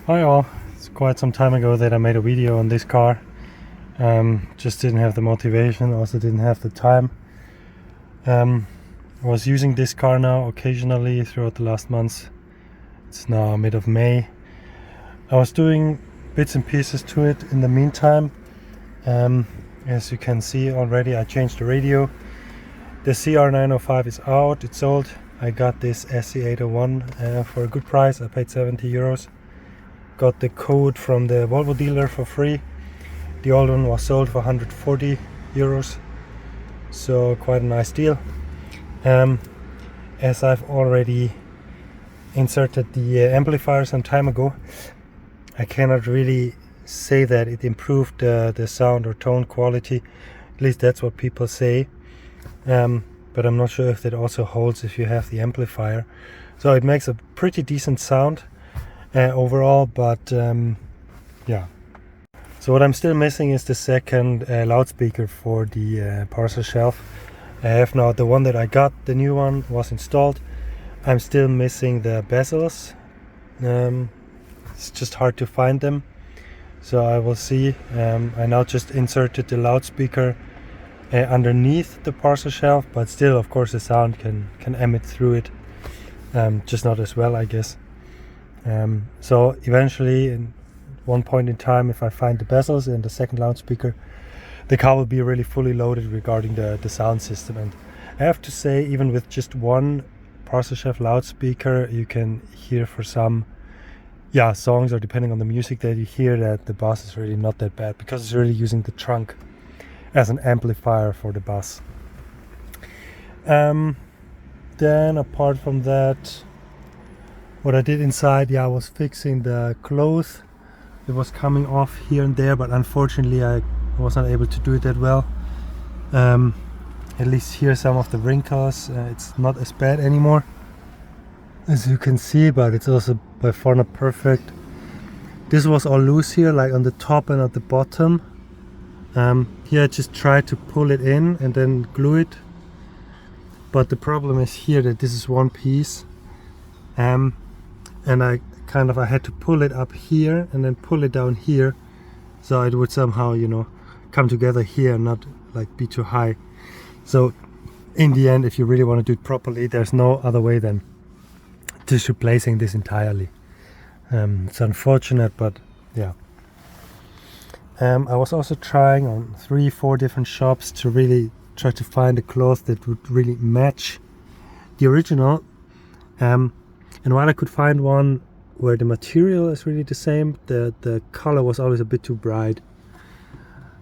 Hi all, it's quite some time ago that I made a video on this car. Just didn't have the motivation, also didn't have the time. I was using this car now occasionally throughout the last months. It's now mid of May. I was doing bits and pieces to it in the meantime. As you can see already, I changed the radio. The CR905 is out, it's sold. I got this SC801 for a good price. I paid 70 euros. Got the code from the Volvo dealer for free. The old one was sold for 140 euros, so quite a nice deal. As I've already inserted the amplifier some time ago, I cannot really say that it improved the sound or tone quality. At least that's what people say, but I'm not sure if that also holds if you have the amplifier. So it makes a pretty decent sound overall, but yeah. So what I'm still missing is the second loudspeaker for the parcel shelf. I have now the one that I got, the new one was installed. I'm still missing the bezels. It's just hard to find them, so I will see. I now just inserted the loudspeaker underneath the parcel shelf, but still of course the sound can emit through it, just not as well, I guess. So eventually, in one point in time, if I find the bezels and the second loudspeaker, the car will be really fully loaded regarding the sound system. And I have to say, even with just one parcel shelf loudspeaker, you can hear for some songs, or depending on the music that you hear, that the bass is really not that bad, because it's really using the trunk as an amplifier for the bass. Then apart from that, what I did inside, I was fixing the clothes. It was coming off here and there, but unfortunately I was not able to do it that well. At least here some of the wrinkles, it's not as bad anymore, as you can see, but it's also by far not perfect. This was all loose here, like on the top and at the bottom. Here I just tried to pull it in and then glue it, but the problem is here that this is one piece. And I had to pull it up here and then pull it down here, so it would somehow, come together here and not like be too high. So in the end, if you really want to do it properly, there's no other way than just replacing this entirely. It's unfortunate, but yeah. I was also trying on 3-4 different shops to really try to find a cloth that would really match the original. And while I could find one where the material is really the same, the color was always a bit too bright.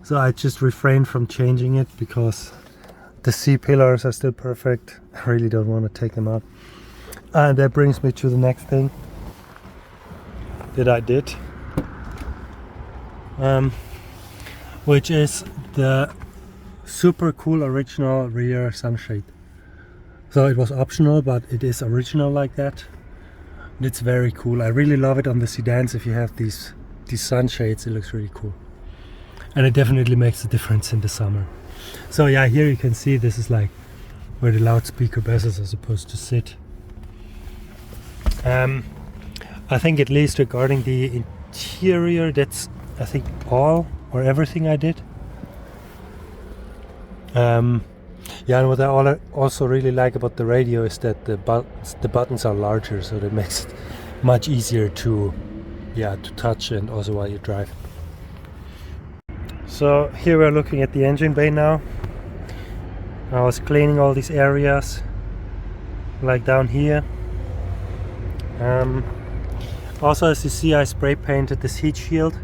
So I just refrained from changing it, because the C-pillars are still perfect. I really don't want to take them out. And that brings me to the next thing that I did, which is the super cool original rear sunshade. So it was optional, but it is original like that. It's very cool. I really love it on the sedans. If you have these sunshades, it looks really cool, and it definitely makes a difference in the summer. So yeah, here you can see this is like where the loudspeaker bezels are supposed to sit. I think at least regarding the interior, that's I think all or everything I did. And what I also really like about the radio is that the buttons are larger, so that makes it much easier to touch, and also while you drive. So here we're looking at the engine bay now. I was cleaning all these areas, like down here. Also, as you see, I spray painted this heat shield.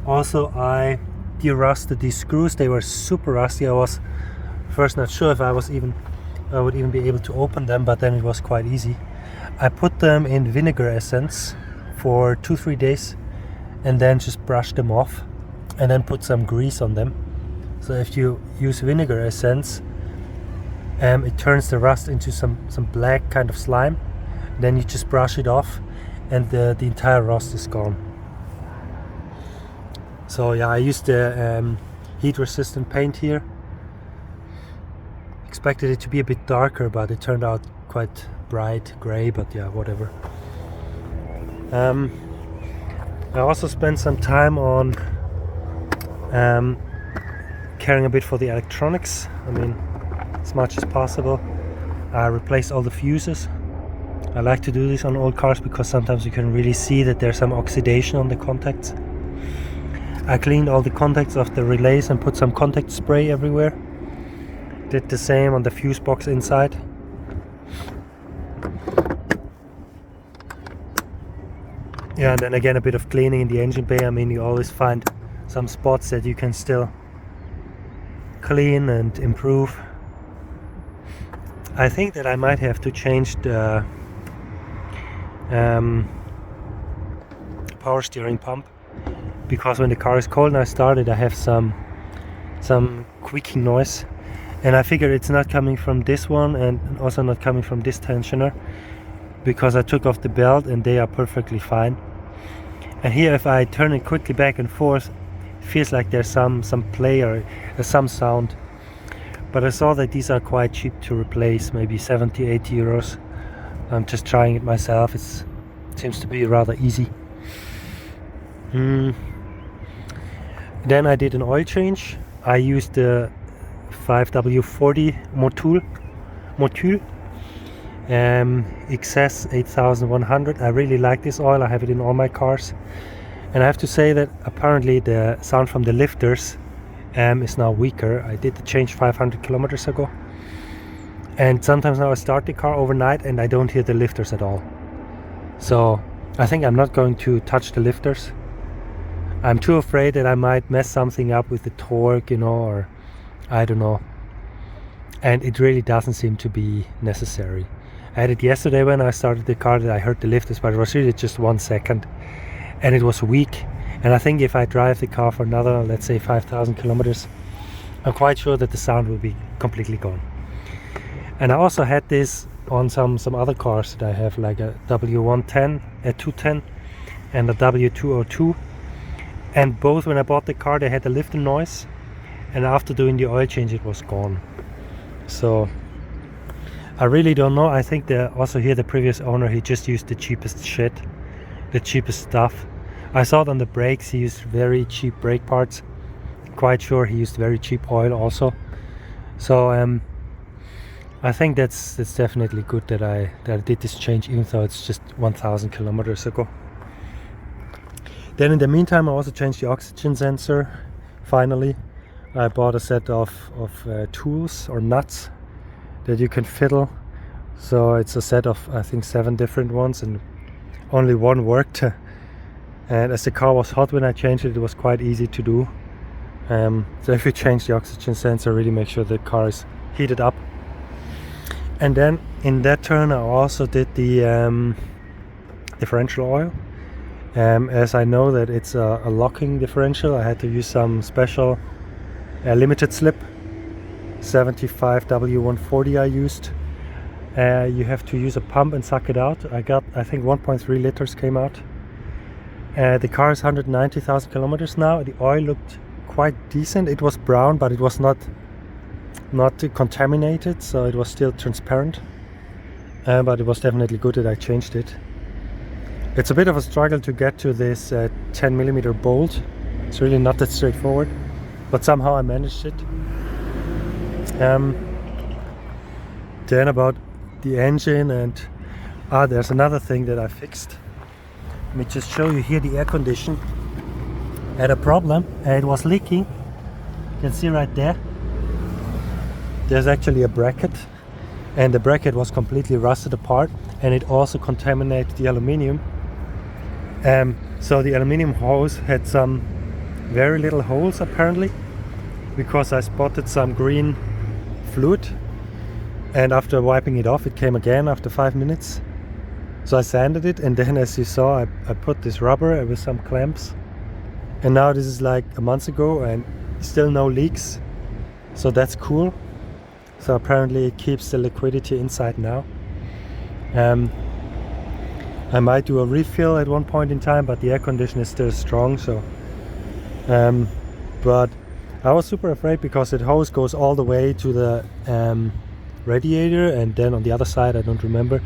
Also, I de-rusted these screws. They were super rusty. I was first not sure if I would even be able to open them, but then it was quite easy. I put them in vinegar essence for 2-3 days, and then just brushed them off, and then put some grease on them. So if you use vinegar essence, it turns the rust into some black kind of slime. Then you just brush it off, and the entire rust is gone. So yeah, I used the heat resistant paint here. Expected it to be a bit darker, but it turned out quite bright gray, but yeah, whatever. I also spent some time on caring a bit for the electronics. I mean, as much as possible. I replaced all the fuses. I like to do this on old cars because sometimes you can really see that there's some oxidation on the contacts. I cleaned all the contacts of the relays and put some contact spray everywhere. Did the same on the fuse box inside. Yeah, and then again a bit of cleaning in the engine bay. I mean, you always find some spots that you can still clean and improve. I think that I might have to change the power steering pump, because when the car is cold and I started, I have some squeaking noise, and I figured it's not coming from this one and also not coming from this tensioner, because I took off the belt and they are perfectly fine. And here, if I turn it quickly back and forth, it feels like there's some play or some sound. But I saw that these are quite cheap to replace, maybe 70-80 euros. I'm just trying it myself. It seems to be rather easy. Then I did an oil change. I used the 5W40 Motul XS 8100. I really like this oil. I have it in all my cars, and I have to say that apparently the sound from the lifters is now weaker. I did the change 500 kilometers ago, and sometimes now I start the car overnight and I don't hear the lifters at all. So I think I'm not going to touch the lifters. I'm too afraid that I might mess something up with the torque, or I don't know. And it really doesn't seem to be necessary. I had it yesterday when I started the car that I heard the lifters, but it was really just 1 second and it was weak. And I think if I drive the car for another, let's say 5,000 kilometers, I'm quite sure that the sound will be completely gone. And I also had this on some other cars that I have, like a W110, a 210 and a W202. And both, when I bought the car, they had a lifter noise, and after doing the oil change it was gone. So I really don't know. I think that also here the previous owner, he just used the cheapest shit, the cheapest stuff. I saw it on the brakes, he used very cheap brake parts. Quite sure he used very cheap oil also. So I think that's definitely good that I did this change, even though it's just 1,000 kilometers ago. Then in the meantime I also changed the oxygen sensor. Finally, I bought a set of tools or nuts that you can fiddle. So it's a set of, I think, 7 different ones, and only one worked. And as the car was hot when I changed it, it was quite easy to do. So if you change the oxygen sensor, really make sure the car is heated up. And then in that turn I also did the differential oil. As I know that it's a locking differential, I had to use some special limited slip 75 W140 I used. You have to use a pump and suck it out. I think 1.3 liters came out. The car is 190,000 kilometers now. The oil looked quite decent. It was brown, but it was not contaminated, so it was still transparent. But it was definitely good that I changed it. It's a bit of a struggle to get to this 10mm bolt. It's really not that straightforward, but somehow I managed it. Then about the engine, and there's another thing that I fixed. Let me just show you here. The air condition had a problem, it was leaking. You can see right there, there's actually a bracket, and the bracket was completely rusted apart, and it also contaminated the aluminium. So the aluminium hose had some very little holes apparently, because I spotted some green fluid, and after wiping it off it came again after 5 minutes. So I sanded it, and then, as you saw, I put this rubber with some clamps, and now this is like a month ago and still no leaks, so that's cool. So apparently it keeps the liquidity inside now. I might do a refill at one point in time, but the air conditioner is still strong. So but I was super afraid because that hose goes all the way to the radiator, and then on the other side I don't remember,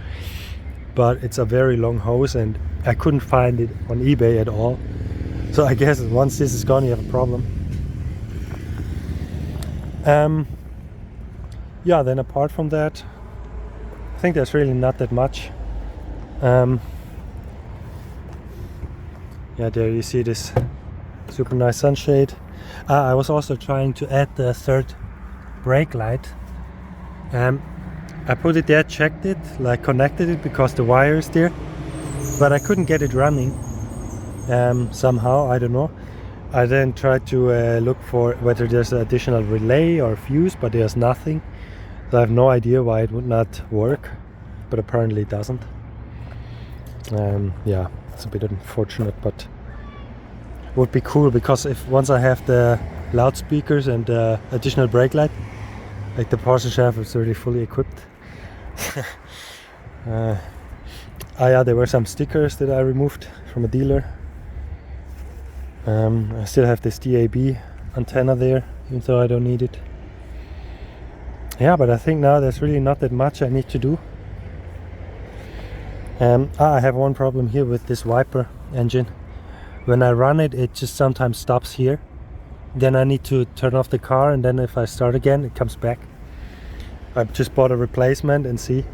but it's a very long hose, and I couldn't find it on eBay at all. So I guess once this is gone, you have a problem. Yeah, then apart from that, I think there's really not that much. Yeah, there you see this super nice sunshade. I was also trying to add the third brake light. I put it there, checked it, like connected it because the wire is there, but I couldn't get it running somehow, I don't know. I then tried to look for whether there's an additional relay or fuse, but there's nothing. So I have no idea why it would not work, but apparently it doesn't. Yeah, it's a bit unfortunate, but would be cool, because if once I have the loudspeakers and the additional brake light, like the Porsche shaft is already fully equipped. Yeah, there were some stickers that I removed from a dealer. I still have this DAB antenna there, even though I don't need it. Yeah, but I think now there's really not that much I need to do. I have one problem here with this Viper engine. When I run it, it just sometimes stops here. Then I need to turn off the car, and then if I start again, it comes back. I just bought a replacement and see.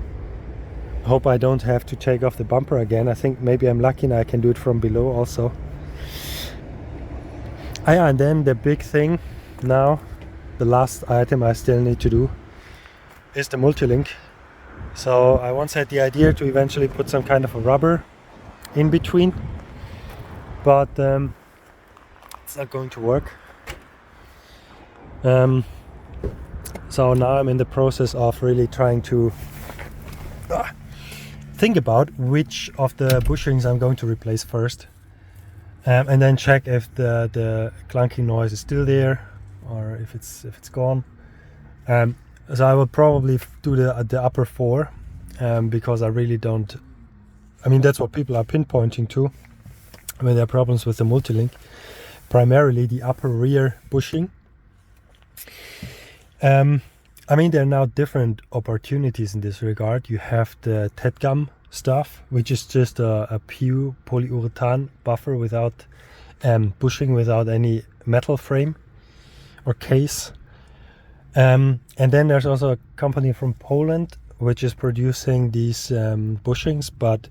Hope I don't have to take off the bumper again. I think maybe I'm lucky and I can do it from below also. Yeah, and then the big thing now, the last item I still need to do is the multi-link. So I once had the idea to eventually put some kind of a rubber in between, but it's not going to work. So now I'm in the process of really trying to think about which of the bushings I'm going to replace first, and then check if the clunking noise is still there or if it's gone. So I will probably do the upper four, because I really don't. I mean, that's what people are pinpointing to when there are problems with the multi-link. Primarily the upper rear bushing. I mean, there are now different opportunities in this regard. You have the TEDGAM stuff, which is just a pure polyurethane buffer without bushing, without any metal frame or case. And then there's also a company from Poland which is producing these bushings, but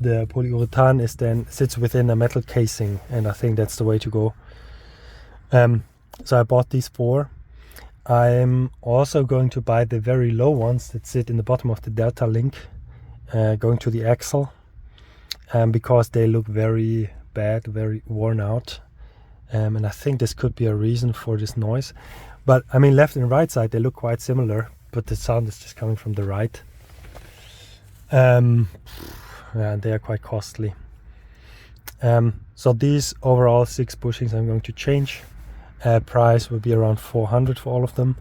the polyurethane is then sits within a metal casing, and I think that's the way to go. So I bought these 4. I'm also going to buy the very low ones that sit in the bottom of the Delta Link, going to the axle, because they look very bad, very worn out, and I think this could be a reason for this noise. But I mean, left and right side, they look quite similar, but the sound is just coming from the right. Yeah, they are quite costly. So these overall 6 bushings I'm going to change. Price will be around 400 for all of them.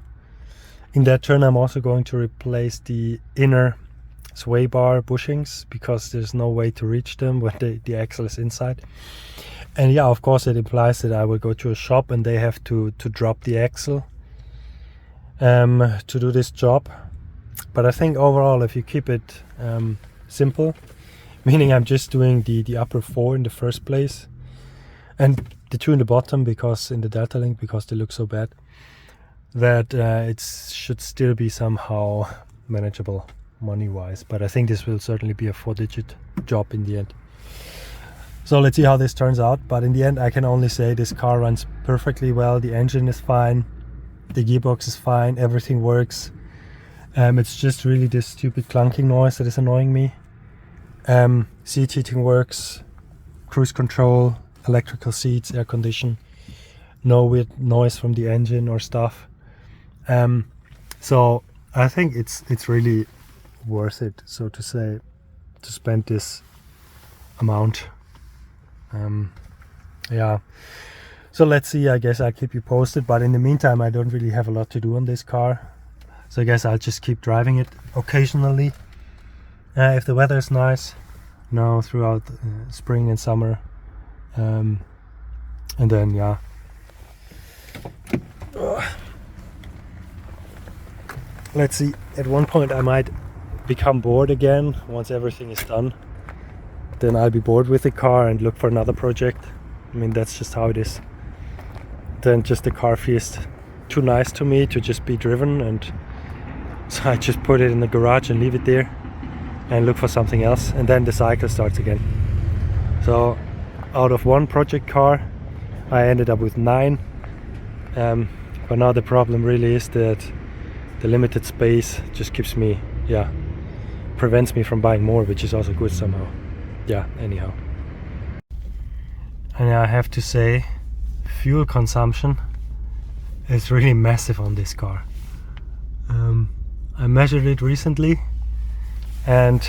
In that turn, I'm also going to replace the inner sway bar bushings, because there's no way to reach them when the axle is inside. And yeah, of course, it implies that I will go to a shop and they have to drop the axle to do this job. But I think overall, if you keep it simple, meaning I'm just doing the upper 4 in the first place and the 2 in the bottom, because in the Delta Link, because they look so bad, that it should still be somehow manageable money-wise. But I think this will certainly be a 4-digit job in the end. So let's see how this turns out. But in the end, I can only say this car runs perfectly well. The engine is fine, the gearbox is fine, everything works. It's just really this stupid clunking noise that is annoying me. Seat heating works, cruise control, electrical seats, air condition, no weird noise from the engine or stuff. So I think it's really worth it, so to say, to spend this amount. Yeah, so let's see. I guess I'll keep you posted, but in the meantime I don't really have a lot to do on this car, so I guess I'll just keep driving it occasionally if the weather is nice, throughout spring and summer. And then yeah, let's see, at one point I might become bored again once everything is done. Then I'll be bored with the car and look for another project. I mean, that's just how it is. Then just the car feels too nice to me to just be driven, and so I just put it in the garage and leave it there and look for something else, and then the cycle starts again. So out of one project car I ended up with 9, but now the problem really is that the limited space just keeps me, prevents me from buying more, which is also good somehow. Anyhow. And I have to say, fuel consumption is really massive on this car. I measured it recently, and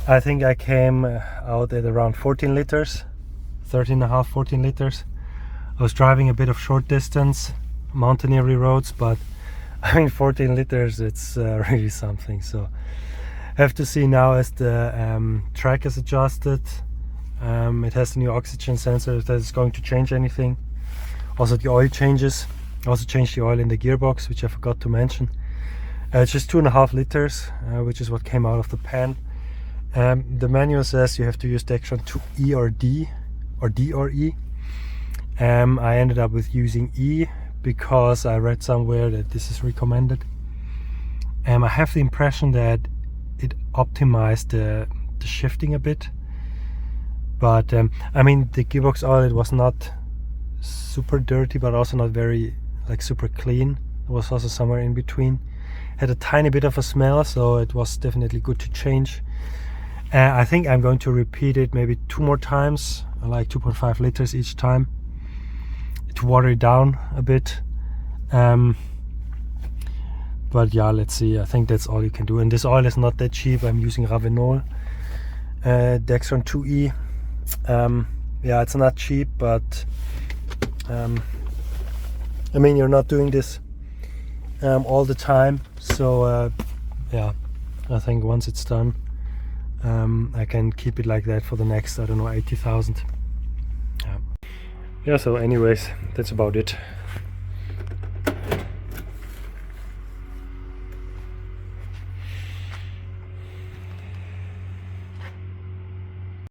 I think I came out at around 14 liters, 13.5, 14 liters. I was driving a bit of short distance, mountaineering roads, but I mean 14 liters, it's really something. So I have to see now as the track is adjusted. It has the new oxygen sensor, if that is going to change anything. Also the oil changes. I also changed the oil in the gearbox, which I forgot to mention. It's just 2.5 liters, which is what came out of the pan. The manual says you have to use Dextron 2E or D, or D or E. I ended up with using E because I read somewhere that this is recommended. I have the impression that it optimized the shifting a bit, but I mean the gearbox oil, it was not super dirty but also not very super clean. It was also somewhere in between. Had a tiny bit of a smell, so it was definitely good to change. I think I'm going to repeat it maybe 2 more times, like 2.5 liters each time, to water it down a bit. But yeah, let's see. I think that's all you can do. And this oil is not that cheap. I'm using Ravenol Dextron 2E. Yeah, it's not cheap, but I mean, you're not doing this all the time, so yeah, I think once it's done, I can keep it like that for the next, I don't know, 80,000. Yeah, so anyways, that's about it.